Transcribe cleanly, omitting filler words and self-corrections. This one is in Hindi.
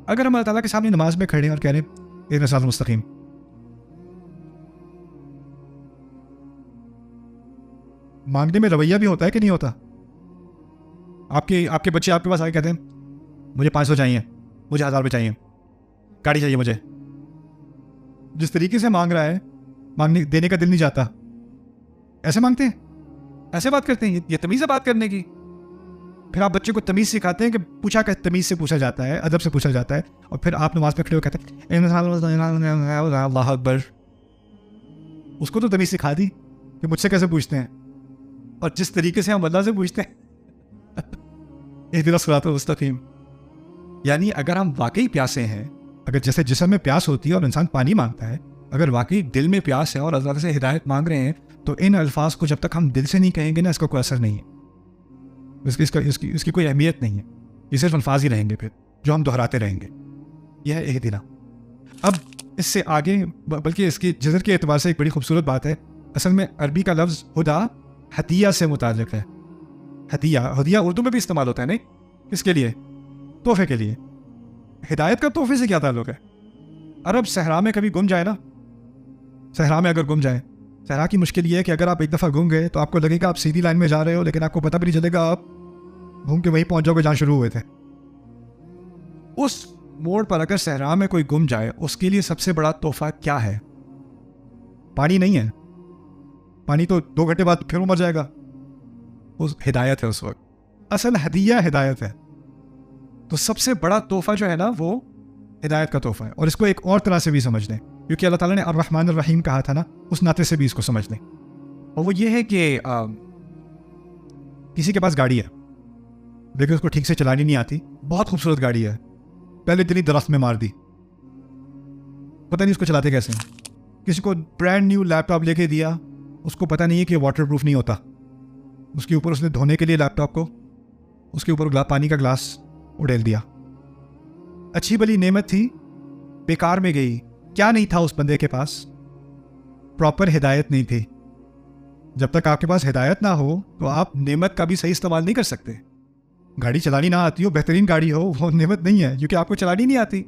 अगर हम अल्लाह ताला के सामने नमाज में खड़े हैं और कह रहे हैं इहदिना सिरातल मुस्तकीम, मांगने में रवैया भी होता है कि नहीं होता? आपके बच्चे आपके पास आके कहते हैं मुझे 500 चाहिए, मुझे 1000 रुपये चाहिए, गाड़ी चाहिए मुझे। जिस तरीके से मांग रहा है, मांगने देने का दिल नहीं जाता। ऐसे मांगते हैं, ऐसे बात करते हैं। ये तमीज़ है बात करने की। फिर आप बच्चे को तमीज़ सिखाते हैं कि पूछा कर, तमीज़ से पूछा जाता है, अदब से पूछा जाता है, और फिर आप नमाज में खड़े हो कहते हैं अल्लाह अकबर। उसको तो तमीज़ सिखा दी कि मुझसे कैसे पूछते हैं, और जिस तरीके से हम अल्लाह से पूछते हैं इहदिना सिरातल मुस्तकीम। यानी अगर हम वाकई प्यासे हैं, अगर जैसे जिस्म में प्यास होती है और इंसान पानी मांगता है, अगर वाकई दिल में प्यास है और अल्लाह से हिदायत मांग रहे हैं, तो इन अल्फाज को जब तक हम दिल से नहीं कहेंगे ना, इसका कोई असर नहीं है, इसकी कोई अहमियत नहीं है। ये सिर्फ अल्फाज ही रहेंगे फिर, जो हम दोहराते रहेंगे। यह है इहदिना। अब इससे आगे, बल्कि इसकी जज़र के एतबार से एक बड़ी खूबसूरत बात है। असल में अरबी का लफ्ज़ हुदा हदिया से मुताल्लिक़ है। हदिया उर्दू में भी इस्तेमाल होता है, नहीं? किसके लिए? तोहफे के लिए। हिदायत का तोहफे से क्या ताल्लुक़ है? अरब सहरा में कभी गुम जाए ना, सहरा में अगर गुम जाए, सहरा की मुश्किल ये है कि अगर आप एक दफ़ा गुम गए तो आपको लगेगा आप सीधी लाइन में जा रहे हो, लेकिन आपको पता भी नहीं चलेगा आप घूम के वहीं पहुंच जाओगे जहाँ शुरू हुए थे। उस मोड़ पर अगर सहरा में कोई गुम जाए, उसके लिए सबसे बड़ा तोहफा क्या है? पानी नहीं है। पानी तो 2 घंटे बाद फिर वो मर जाएगा। उस हिदायत है उस वक्त। असल हदिया हिदायत है। तो सबसे बड़ा तोहफा जो है ना, वो हिदायत का तोहफा है। और इसको एक और तरह से भी समझ लें, क्योंकि अल्लाह ताला ने अर्रहमान अर्रहीम कहा था ना, उस नाते से भी इसको समझ लें। और वो ये है कि किसी के पास गाड़ी है, लेकिन उसको ठीक से चलानी नहीं आती। बहुत खूबसूरत गाड़ी है, पहले दिन ही दरख्त में मार दी, पता नहीं उसको चलाते कैसे। किसी को ब्रांड न्यू लैपटॉप लेके दिया, उसको पता नहीं है कि वाटर प्रूफ नहीं होता। उसके ऊपर उसने धोने के लिए लैपटॉप को, उसके ऊपर पानी का ग्लास उड़ेल दिया। अच्छी भली नेमत थी, बेकार में गई। क्या नहीं था उस बंदे के पास? प्रॉपर हिदायत नहीं थी। जब तक आपके पास हिदायत ना हो तो आप नेमत का भी सही इस्तेमाल नहीं कर सकते। गाड़ी चलानी ना आती हो, बेहतरीन गाड़ी हो, वो नेमत नहीं है, क्योंकि आपको चलानी नहीं आती।